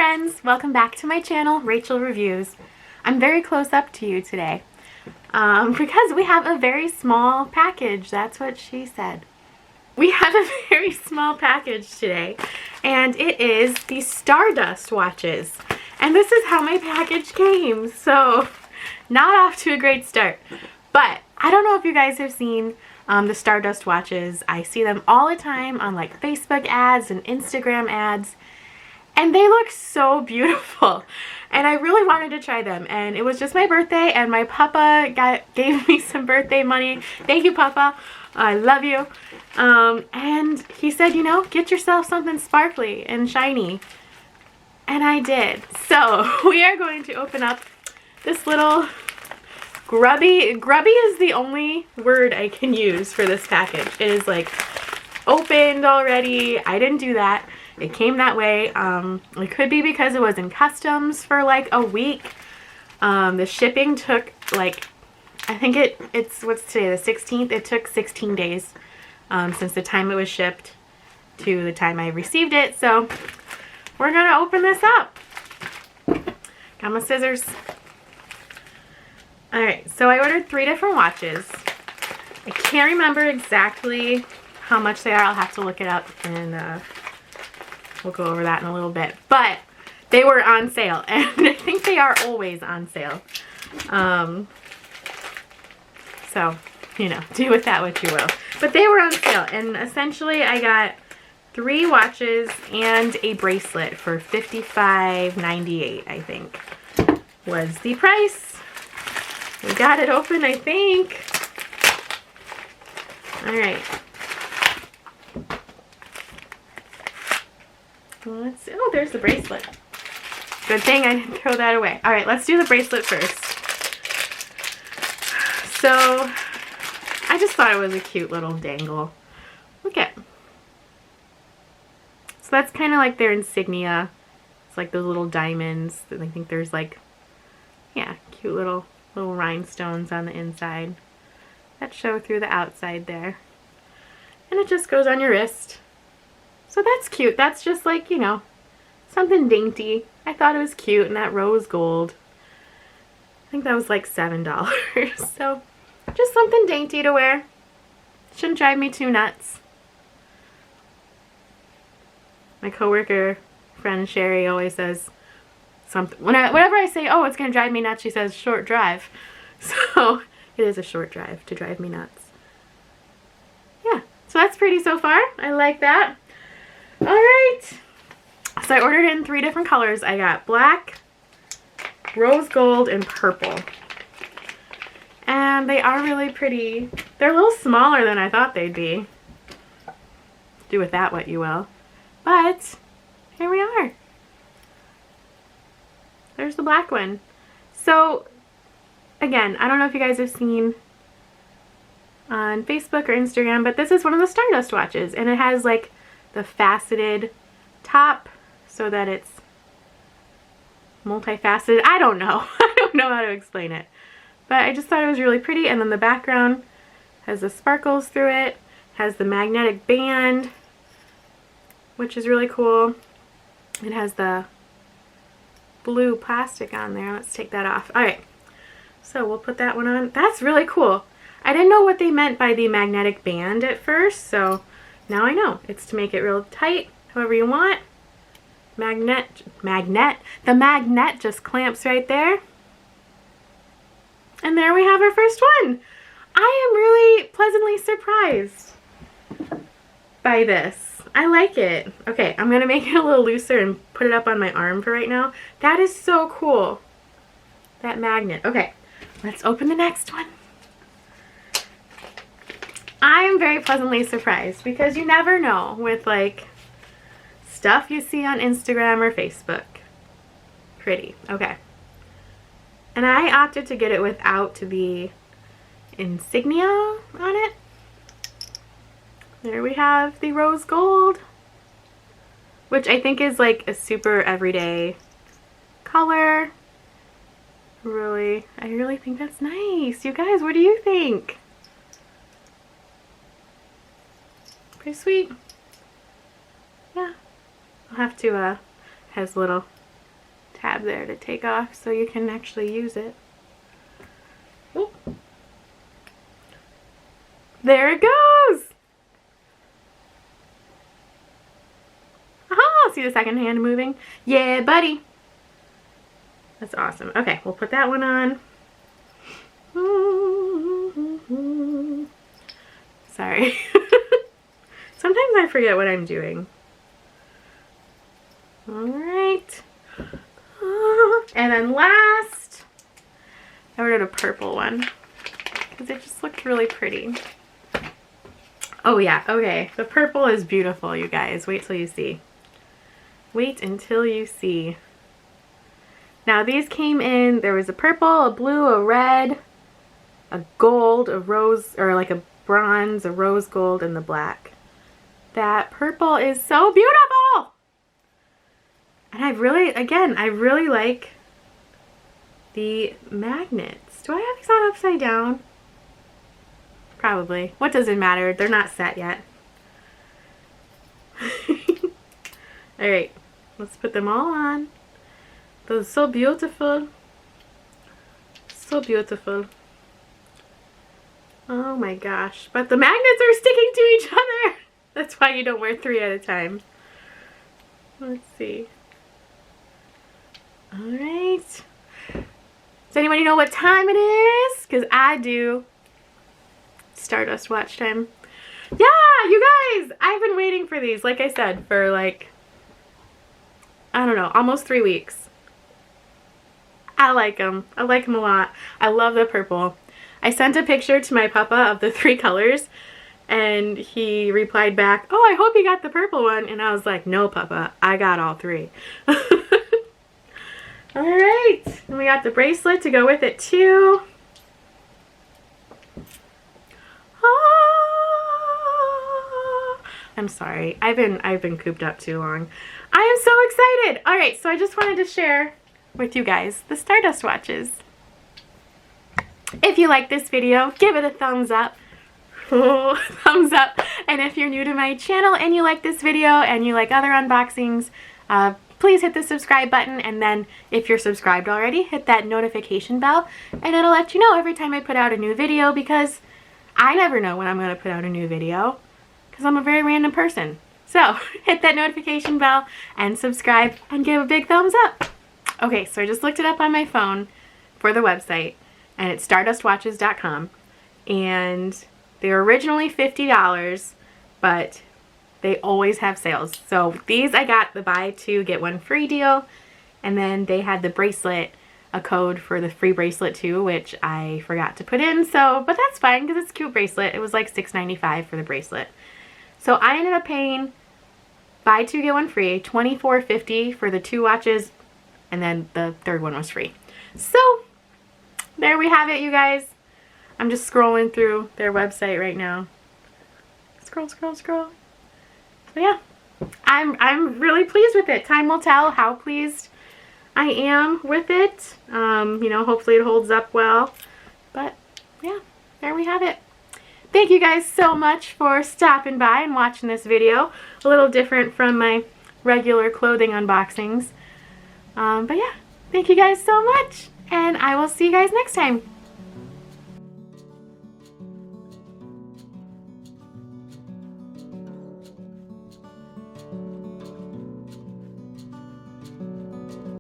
friends, welcome back to my channel, Rachel Reviews. I'm very close up to you today because we have a very small package. That's what she said. We have a very small package today, and it is the Stardust watches. And this is how my package came, so not off to a great start. But I don't know if you guys have seen the Stardust watches. I see them all the time on like Facebook ads and Instagram ads. And they look so beautiful. And I really wanted to try them. And it was just my birthday, and my papa gave me some birthday money. Thank you, Papa. I love you. And he said, you know, get yourself something sparkly and shiny. And I did. So we are going to open up this little grubby. Grubby is the only word I can use for this package. It is like opened already. I didn't do that. It came that way. It could be because it was in customs for like a week. The shipping took like, I think it's what's today, the 16th? It took 16 days since the time it was shipped to the time I received it. So we're gonna open this up. Got my scissors. Alright, so I ordered 3 different watches. I can't remember exactly how much they are. I'll have to look it up, and we'll go over that in a little bit. But they were on sale, and I think they are always on sale. So, you know, do with that what you will. But they were on sale, and essentially I got 3 watches and a bracelet for $55.98, I think, was the price. We got it open, I think. Alright. Let's see. Oh, there's the bracelet. Good thing I didn't throw that away. Alright, let's do the bracelet first. So, I just thought it was a cute little dangle. Look at. So that's kind of like their insignia. It's like those little diamonds. I think there's like, yeah, cute little rhinestones on the inside that show through the outside there. And it just goes on your wrist. So that's cute. That's just like, you know, something dainty. I thought it was cute, and that rose gold. I think that was like $7. So just something dainty to wear. Shouldn't drive me too nuts. My coworker friend Sherry always says something. Whenever I say, oh, it's going to drive me nuts, she says, short drive. So it is a short drive to drive me nuts. Yeah, so that's pretty so far. I like that. Alright, so I ordered it in 3 different colors. I got black, rose gold, and purple. And they are really pretty. They're a little smaller than I thought they'd be. Do with that what you will. But here we are. There's the black one. So, again, I don't know if you guys have seen on Facebook or Instagram, but this is one of the Stardust watches, and it has like the faceted top so that it's multifaceted. I don't know. I don't know how to explain it. But I just thought it was really pretty. And then the background has the sparkles through it. Has the magnetic band, which is really cool. It has the blue plastic on there. Let's take that off. Alright. So we'll put that one on. That's really cool. I didn't know what they meant by the magnetic band at first, so now I know. It's to make it real tight, however you want. The magnet just clamps right there. And there we have our first one. I am really pleasantly surprised by this. I like it. Okay, I'm going to make it a little looser and put it up on my arm for right now. That is so cool. That magnet. Okay, let's open the next one. I am very pleasantly surprised because you never know with like stuff you see on Instagram or Facebook. Pretty. Okay. And I opted to get it without the insignia on it. There we have the rose gold, which I think is like a super everyday color. I really think that's nice. You guys, what do you think? Pretty sweet. Yeah. I'll have to, has little tab there to take off so you can actually use it. Ooh. There it goes! Aha! See the second hand moving? Yeah, buddy! That's awesome. Okay, we'll put that one on. Sorry. Sometimes I forget what I'm doing. Alright. And then last, I ordered a purple one because it just looked really pretty. Oh yeah, okay. The purple is beautiful, you guys. Wait till you see. Wait until you see. Now these came in, there was a purple, a blue, a red, a gold, a rose, or like a bronze, a rose gold, and the black. That purple is so beautiful! And I really like the magnets. Do I have these on upside down? Probably. What does it matter? They're not set yet. Alright, let's put them all on. Those are so beautiful. So beautiful. Oh my gosh. But the magnets are sticking to each other. That's why you don't wear 3 at a time. Let's see. Alright. Does anybody know what time it is? Because I do. Stardust watch time. Yeah, you guys! I've been waiting for these, like I said, for like, I don't know, almost 3 weeks. I like them. I like them a lot. I love the purple. I sent a picture to my papa of the 3 colors, and he replied back, "Oh, I hope you got the purple one." And I was like, "No, papa, I got all 3. Alright, and we got the bracelet to go with it too. I'm sorry, I've been cooped up too long. I am so excited! Alright, so I just wanted to share with you guys the Stardust watches. If you like this video, give it a thumbs up. Oh, thumbs up. And if you're new to my channel and you like this video and you like other unboxings, please hit the subscribe button, and then if you're subscribed already, hit that notification bell, and it'll let you know every time I put out a new video, because I never know when I'm going to put out a new video, because I'm a very random person. So hit that notification bell and subscribe and give a big thumbs up. Okay, so I just looked it up on my phone for the website, and it's stardustwatches.com, and they were originally $50, but they always have sales. So these I got the buy 2 get 1 free deal, and then they had the bracelet, a code for the free bracelet too, which I forgot to put in. So, but that's fine because it's a cute bracelet. It was like $6.95 for the bracelet. So I ended up paying buy 2 get 1 free, $24.50 for the 2 watches, and then the 3rd one was free. So there we have it, you guys. I'm just scrolling through their website right now. Scroll, scroll, scroll. So yeah, I'm really pleased with it. Time will tell how pleased I am with it. You know, hopefully it holds up well. But yeah, there we have it. Thank you guys so much for stopping by and watching this video. A little different from my regular clothing unboxings. But yeah, thank you guys so much, and I will see you guys next time.